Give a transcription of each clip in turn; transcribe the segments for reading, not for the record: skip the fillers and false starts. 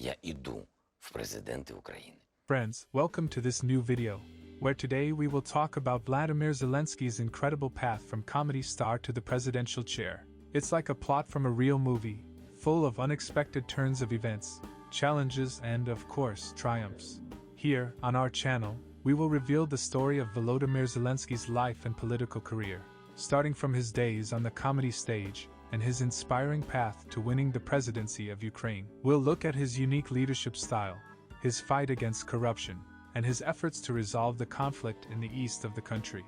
я іду в президенти України. Friends, welcome to this new video, where today we will talk about Vladimir Zelensky's incredible path from comedy star to the presidential chair. It's like a plot from a real movie, full of unexpected turns of events, challenges and, of course, triumphs. Here, on our channel, we will reveal the story of Volodymyr Zelensky's life and political career, starting from his days on the comedy stage and his inspiring path to winning the presidency of Ukraine. We'll look at his unique leadership style, his fight against corruption, and his efforts to resolve the conflict in the east of the country.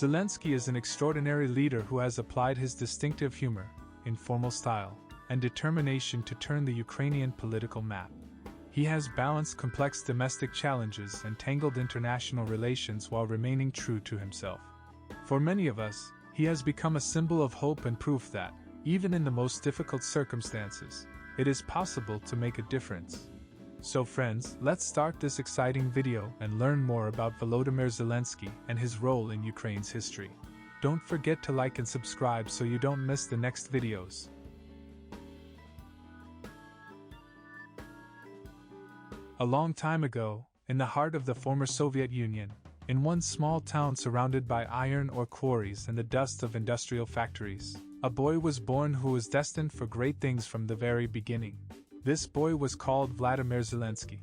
Zelensky is an extraordinary leader who has applied his distinctive humor, informal style, and determination to turn the Ukrainian political map. He has balanced complex domestic challenges and tangled international relations while remaining true to himself. For many of us, he has become a symbol of hope and proof that, even in the most difficult circumstances, it is possible to make a difference. So friends, let's start this exciting video and learn more about Volodymyr Zelensky and his role in Ukraine's history. Don't forget to like and subscribe so you don't miss the next videos. A long time ago, in the heart of the former Soviet Union, in one small town surrounded by iron ore quarries and the dust of industrial factories, a boy was born who was destined for great things from the very beginning. This boy was called Vladimir Zelensky.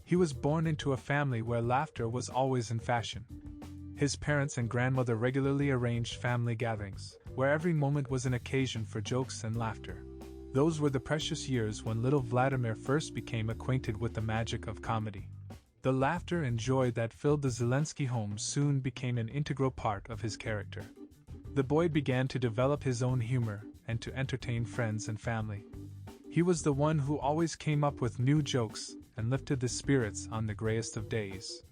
He was born into a family where laughter was always in fashion. His parents and grandmother regularly arranged family gatherings, where every moment was an occasion for jokes and laughter. Those were the precious years when little Vladimir first became acquainted with the magic of comedy. The laughter and joy that filled the Zelensky home soon became an integral part of his character. The boy began to develop his own humor and to entertain friends and family. He was the one who always came up with new jokes and lifted the spirits on the grayest of days.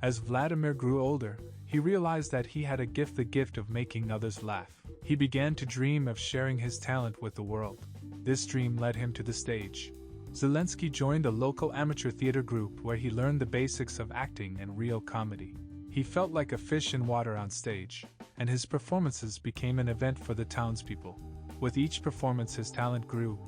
As Vladimir grew older, he realized that he had the gift of making others laugh. He began to dream of sharing his talent with the world. This dream led him to the stage. Zelensky joined a local amateur theater group where he learned the basics of acting and real comedy. He felt like a fish in water on stage, and his performances became an event for the townspeople. With each performance his talent grew,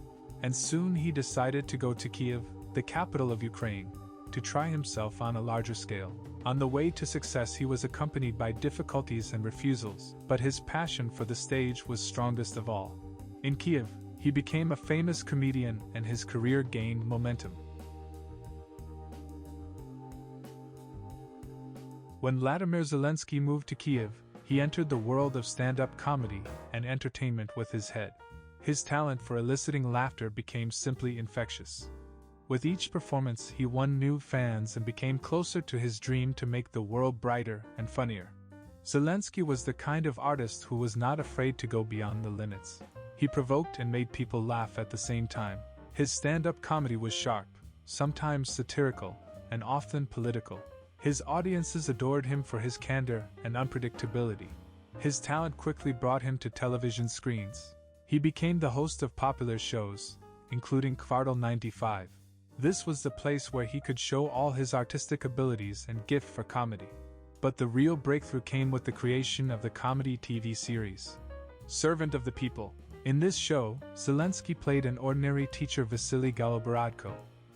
and soon he decided to go to Kiev, the capital of Ukraine, to try himself on a larger scale. On the way to success he was accompanied by difficulties and refusals, but his passion for the stage was strongest of all. In Kiev, he became a famous comedian and his career gained momentum. When Vladimir Zelensky moved to Kiev, he entered the world of stand-up comedy and entertainment with his head. His talent for eliciting laughter became simply infectious. With each performance he won new fans and became closer to his dream to make the world brighter and funnier. Zelensky was the kind of artist who was not afraid to go beyond the limits. He provoked and made people laugh at the same time. His stand-up comedy was sharp, sometimes satirical, and often political. His audiences adored him for his candor and unpredictability. His talent quickly brought him to television screens. He became the host of popular shows, including Kvartal 95. This was the place where he could show all his artistic abilities and gift for comedy. But the real breakthrough came with the creation of the comedy TV series, Servant of the People. In this show, Zelensky played an ordinary teacher Vasily Goloborodko,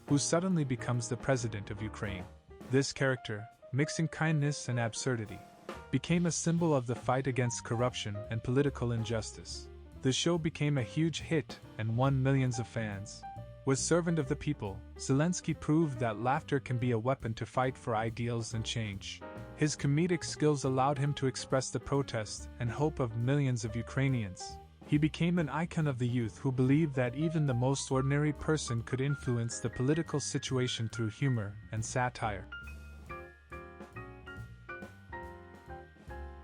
who suddenly becomes the president of Ukraine. This character, mixing kindness and absurdity, became a symbol of the fight against corruption and political injustice. The show became a huge hit and won millions of fans. With Servant of the People, Zelensky proved that laughter can be a weapon to fight for ideals and change. His comedic skills allowed him to express the protest and hope of millions of Ukrainians. He became an icon of the youth who believed that even the most ordinary person could influence the political situation through humor and satire.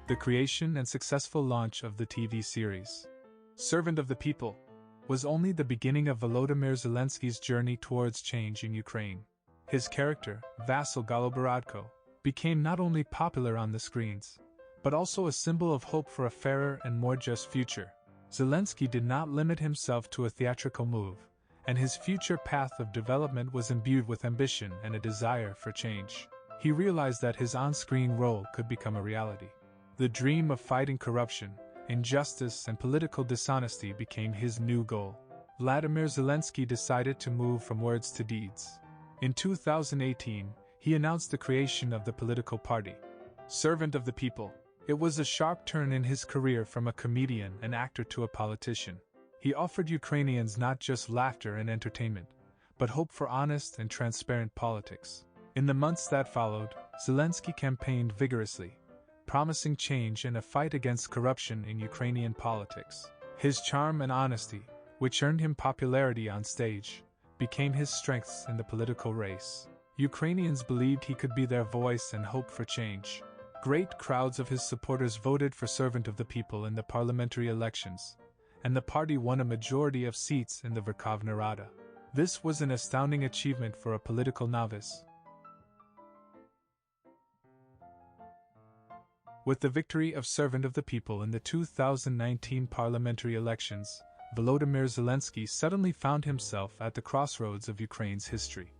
The creation and successful launch of the TV series, Servant of the People, was only the beginning of Volodymyr Zelensky's journey towards change in Ukraine. His character, Vasily Goloborodko, became not only popular on the screens, but also a symbol of hope for a fairer and more just future. Zelensky did not limit himself to a theatrical move, and his future path of development was imbued with ambition and a desire for change. He realized that his on-screen role could become a reality. The dream of fighting corruption, injustice, and political dishonesty became his new goal. Vladimir Zelensky decided to move from words to deeds. In 2018, he announced the creation of the political party, Servant of the People. It was a sharp turn in his career from a comedian and actor to a politician. He offered Ukrainians not just laughter and entertainment, but hope for honest and transparent politics. In the months that followed, Zelensky campaigned vigorously, promising change and a fight against corruption in Ukrainian politics. His charm and honesty, which earned him popularity on stage, became his strengths in the political race. Ukrainians believed he could be their voice and hope for change. Great crowds of his supporters voted for Servant of the People in the parliamentary elections, and the party won a majority of seats in the Verkhovna Rada. This was an astounding achievement for a political novice. With the victory of Servant of the People in the 2019 parliamentary elections, Volodymyr Zelensky suddenly found himself at the crossroads of Ukraine's history.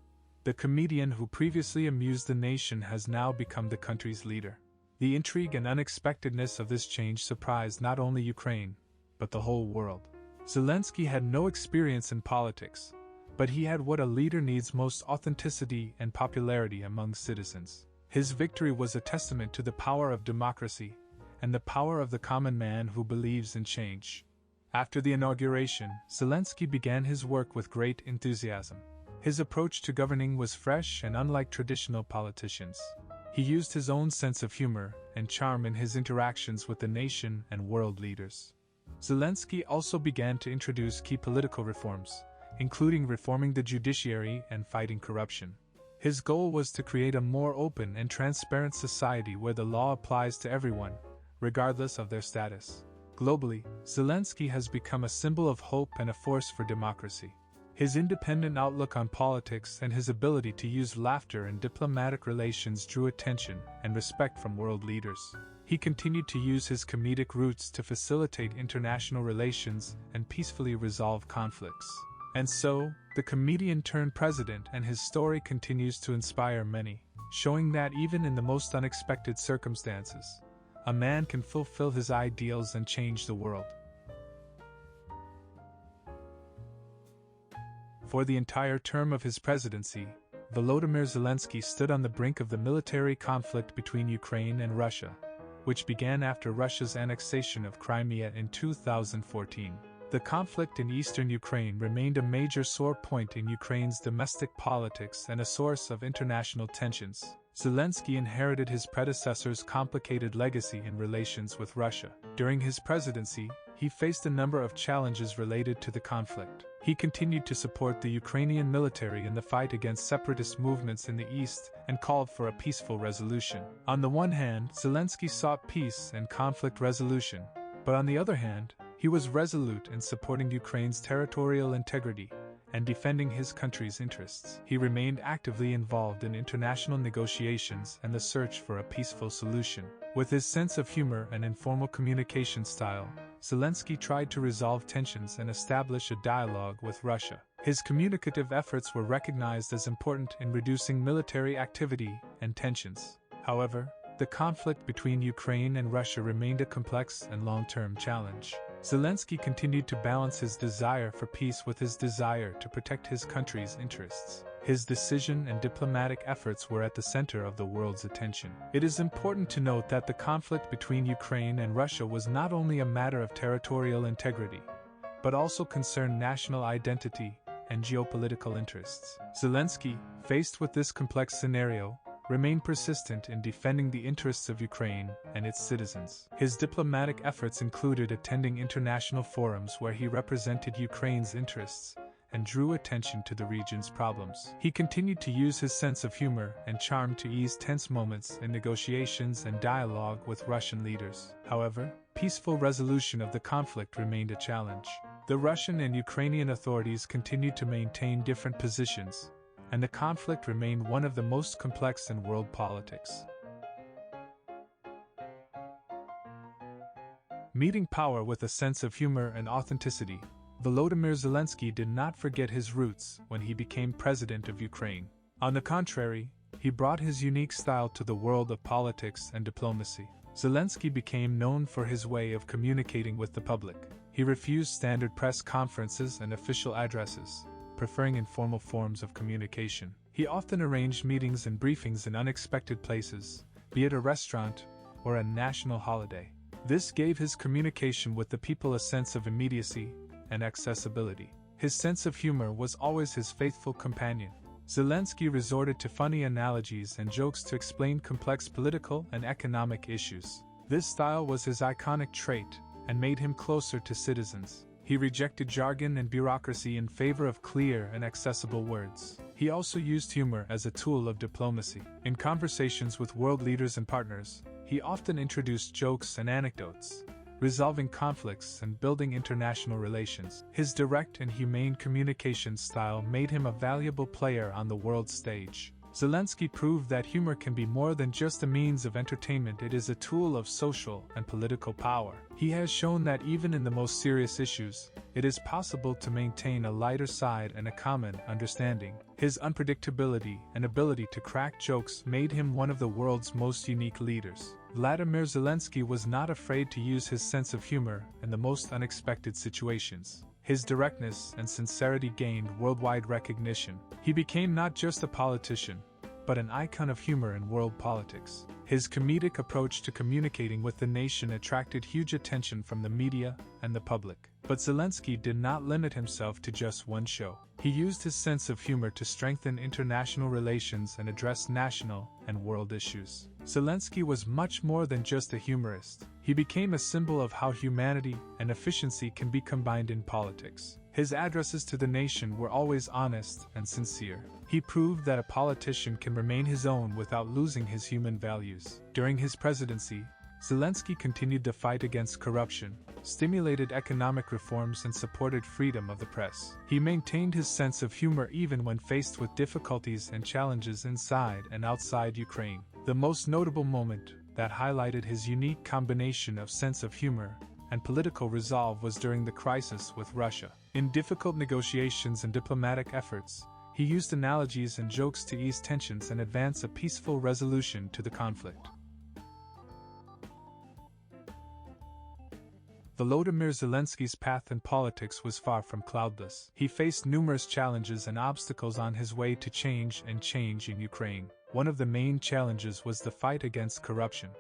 The comedian who previously amused the nation has now become the country's leader. The intrigue and unexpectedness of this change surprised not only Ukraine, but the whole world. Zelensky had no experience in politics, but he had what a leader needs most: authenticity and popularity among citizens. His victory was a testament to the power of democracy and the power of the common man who believes in change. After the inauguration, Zelensky began his work with great enthusiasm. His approach to governing was fresh and unlike traditional politicians. He used his own sense of humor and charm in his interactions with the nation and world leaders. Zelensky also began to introduce key political reforms, including reforming the judiciary and fighting corruption. His goal was to create a more open and transparent society where the law applies to everyone, regardless of their status. Globally, Zelensky has become a symbol of hope and a force for democracy. His independent outlook on politics and his ability to use laughter in diplomatic relations drew attention and respect from world leaders. He continued to use his comedic roots to facilitate international relations and peacefully resolve conflicts. And so, the comedian turned president, and his story continues to inspire many, showing that even in the most unexpected circumstances, a man can fulfill his ideals and change the world. For the entire term of his presidency, Volodymyr Zelensky stood on the brink of the military conflict between Ukraine and Russia, which began after Russia's annexation of Crimea in 2014. The conflict in eastern Ukraine remained a major sore point in Ukraine's domestic politics and a source of international tensions. Zelensky inherited his predecessor's complicated legacy in relations with Russia. During his presidency, he faced a number of challenges related to the conflict. He continued to support the Ukrainian military in the fight against separatist movements in the east and called for a peaceful resolution. On the one hand, Zelensky sought peace and conflict resolution, but on the other hand, he was resolute in supporting Ukraine's territorial integrity and defending his country's interests. He remained actively involved in international negotiations and the search for a peaceful solution. With his sense of humor and informal communication style, Zelensky tried to resolve tensions and establish a dialogue with Russia. His communicative efforts were recognized as important in reducing military activity and tensions. However, the conflict between Ukraine and Russia remained a complex and long-term challenge. Zelensky continued to balance his desire for peace with his desire to protect his country's interests. His decision and diplomatic efforts were at the center of the world's attention. It is important to note that the conflict between Ukraine and Russia was not only a matter of territorial integrity, but also concerned national identity and geopolitical interests. Zelensky, faced with this complex scenario, remained persistent in defending the interests of Ukraine and its citizens. His diplomatic efforts included attending international forums where he represented Ukraine's interests and drew attention to the region's problems. He continued to use his sense of humor and charm to ease tense moments in negotiations and dialogue with Russian leaders. However, peaceful resolution of the conflict remained a challenge. The Russian and Ukrainian authorities continued to maintain different positions, and the conflict remained one of the most complex in world politics. Meeting power with a sense of humor and authenticity, Volodymyr Zelensky did not forget his roots when he became president of Ukraine. On the contrary, he brought his unique style to the world of politics and diplomacy. Zelensky became known for his way of communicating with the public. He refused standard press conferences and official addresses, preferring informal forms of communication. He often arranged meetings and briefings in unexpected places, be it a restaurant or a national holiday. This gave his communication with the people a sense of immediacy and accessibility. His sense of humor was always his faithful companion. Zelensky resorted to funny analogies and jokes to explain complex political and economic issues. This style was his iconic trait and made him closer to citizens. He rejected jargon and bureaucracy in favor of clear and accessible words. He also used humor as a tool of diplomacy. In conversations with world leaders and partners, he often introduced jokes and anecdotes, resolving conflicts and building international relations. His direct and humane communication style made him a valuable player on the world stage. Zelensky proved that humor can be more than just a means of entertainment, it is a tool of social and political power. He has shown that even in the most serious issues, it is possible to maintain a lighter side and a common understanding. His unpredictability and ability to crack jokes made him one of the world's most unique leaders. Vladimir Zelensky was not afraid to use his sense of humor in the most unexpected situations. His directness and sincerity gained worldwide recognition. He became not just a politician, but an icon of humor in world politics. His comedic approach to communicating with the nation attracted huge attention from the media and the public. But Zelensky did not limit himself to just one show. He used his sense of humor to strengthen international relations and address national and world issues. Zelensky was much more than just a humorist. He became a symbol of how humanity and efficiency can be combined in politics. His addresses to the nation were always honest and sincere. He proved that a politician can remain his own without losing his human values. During his presidency, Zelensky continued the fight against corruption, stimulated economic reforms and supported freedom of the press. He maintained his sense of humor even when faced with difficulties and challenges inside and outside Ukraine. The most notable moment that highlighted his unique combination of sense of humor and political resolve was during the crisis with Russia. In difficult negotiations and diplomatic efforts, he used analogies and jokes to ease tensions and advance a peaceful resolution to the conflict. Volodymyr Zelensky's path in politics was far from cloudless. He faced numerous challenges and obstacles on his way to change in Ukraine. One of the main challenges was the fight against corruption.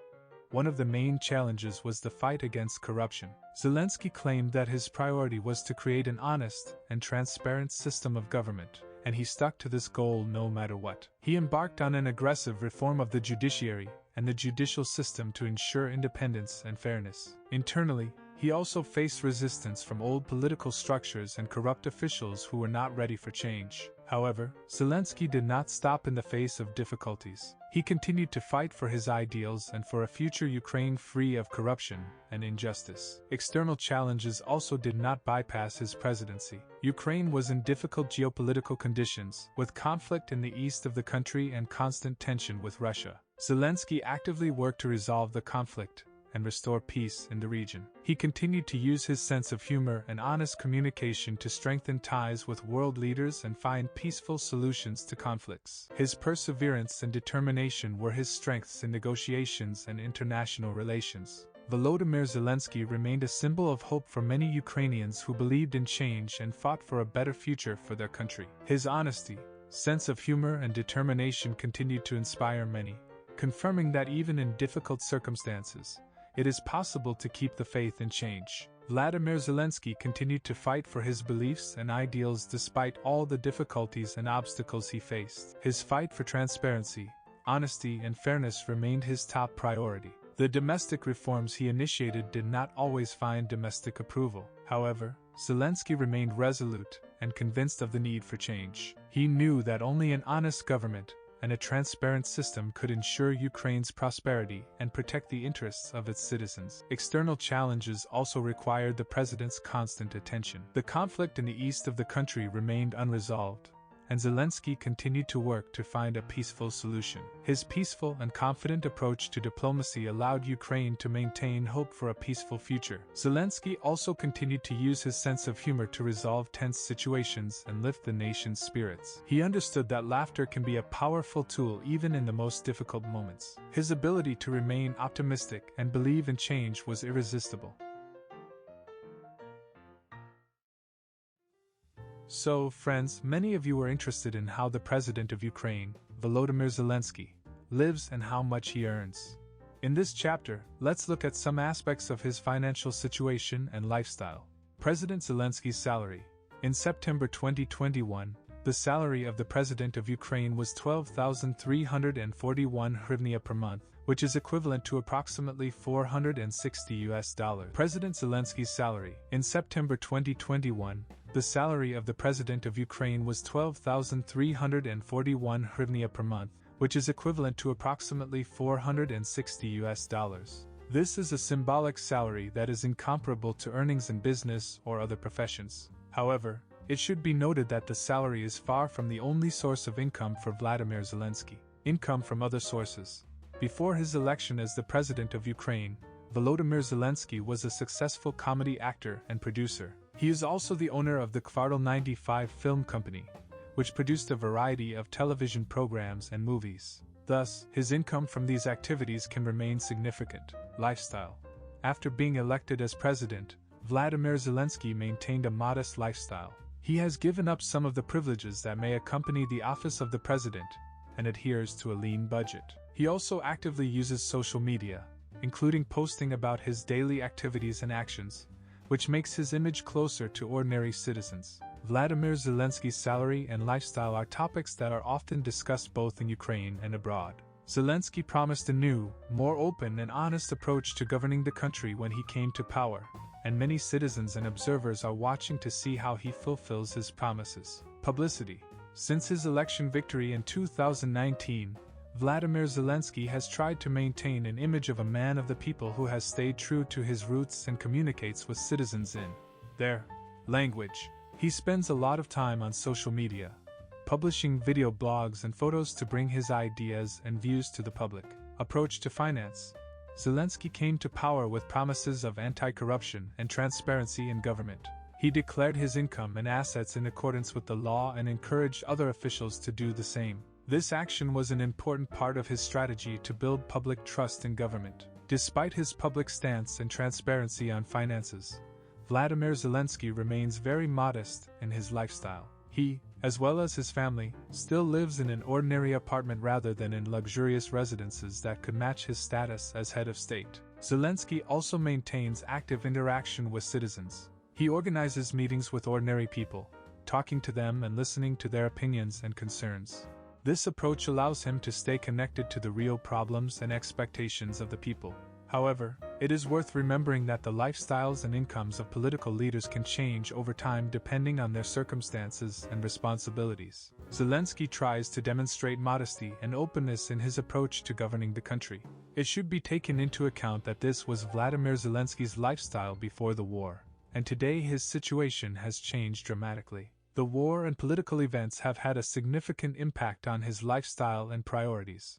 Zelensky claimed that his priority was to create an honest and transparent system of government, and he stuck to this goal no matter what. He embarked on an aggressive reform of the judiciary and the judicial system to ensure independence and fairness. Internally, he also faced resistance from old political structures and corrupt officials who were not ready for change. However, Zelensky did not stop in the face of difficulties. He continued to fight for his ideals and for a future Ukraine free of corruption and injustice. External challenges also did not bypass his presidency. Ukraine was in difficult geopolitical conditions, with conflict in the east of the country and constant tension with Russia. Zelensky actively worked to resolve the conflict and restore peace in the region. He continued to use his sense of humor and honest communication to strengthen ties with world leaders and find peaceful solutions to conflicts. His perseverance and determination were his strengths in negotiations and international relations. Volodymyr Zelensky remained a symbol of hope for many Ukrainians who believed in change and fought for a better future for their country. His honesty, sense of humor, and determination continued to inspire many, confirming that even in difficult circumstances, it is possible to keep the faith in change. Vladimir Zelensky continued to fight for his beliefs and ideals despite all the difficulties and obstacles he faced. His fight for transparency, honesty, and fairness remained his top priority. The domestic reforms he initiated did not always find domestic approval. However, Zelensky remained resolute and convinced of the need for change. He knew that only an honest government and a transparent system could ensure Ukraine's prosperity and protect the interests of its citizens. External challenges also required the president's constant attention. The conflict in the east of the country remained unresolved, and Zelensky continued to work to find a peaceful solution. His peaceful and confident approach to diplomacy allowed Ukraine to maintain hope for a peaceful future. Zelensky also continued to use his sense of humor to resolve tense situations and lift the nation's spirits. He understood that laughter can be a powerful tool even in the most difficult moments. His ability to remain optimistic and believe in change was irresistible. So, friends, many of you are interested in how the president of Ukraine, Volodymyr Zelensky, lives and how much he earns. In this chapter, let's look at some aspects of his financial situation and lifestyle. President Zelensky's salary. In September 2021, the salary of the President of Ukraine was 12,341 hryvnia per month, which is equivalent to approximately $460. President Zelensky's salary. In September 2021, the salary of the President of Ukraine was 12,341 hryvnia per month, which is equivalent to approximately $460. This is a symbolic salary that is incomparable to earnings in business or other professions. However, it should be noted that the salary is far from the only source of income for Vladimir Zelensky. Income from other sources. Before his election as the President of Ukraine, Volodymyr Zelensky was a successful comedy actor and producer. He is also the owner of the Kvartal 95 film company, which produced a variety of television programs and movies. Thus, his income from these activities can remain significant. Lifestyle. After being elected as president, Vladimir Zelensky maintained a modest lifestyle. He has given up some of the privileges that may accompany the office of the president and adheres to a lean budget. He also actively uses social media, including posting about his daily activities and actions, which makes his image closer to ordinary citizens. Vladimir Zelensky's salary and lifestyle are topics that are often discussed both in Ukraine and abroad. Zelensky promised a new, more open and honest approach to governing the country when he came to power, and many citizens and observers are watching to see how he fulfills his promises. Publicity. Since his election victory in 2019, Vladimir Zelensky has tried to maintain an image of a man of the people who has stayed true to his roots and communicates with citizens in their language. He spends a lot of time on social media, publishing video blogs and photos to bring his ideas and views to the public. Approach to finance. Zelensky came to power with promises of anti-corruption and transparency in government. He declared his income and assets in accordance with the law and encouraged other officials to do the same. This action was an important part of his strategy to build public trust in government. Despite his public stance and transparency on finances, Vladimir Zelensky remains very modest in his lifestyle. He, as well as his family, still lives in an ordinary apartment rather than in luxurious residences that could match his status as head of state. Zelensky also maintains active interaction with citizens. He organizes meetings with ordinary people, talking to them and listening to their opinions and concerns. This approach allows him to stay connected to the real problems and expectations of the people. However, it is worth remembering that the lifestyles and incomes of political leaders can change over time depending on their circumstances and responsibilities. Zelensky tries to demonstrate modesty and openness in his approach to governing the country. It should be taken into account that this was Vladimir Zelensky's lifestyle before the war, and today his situation has changed dramatically. The war and political events have had a significant impact on his lifestyle and priorities.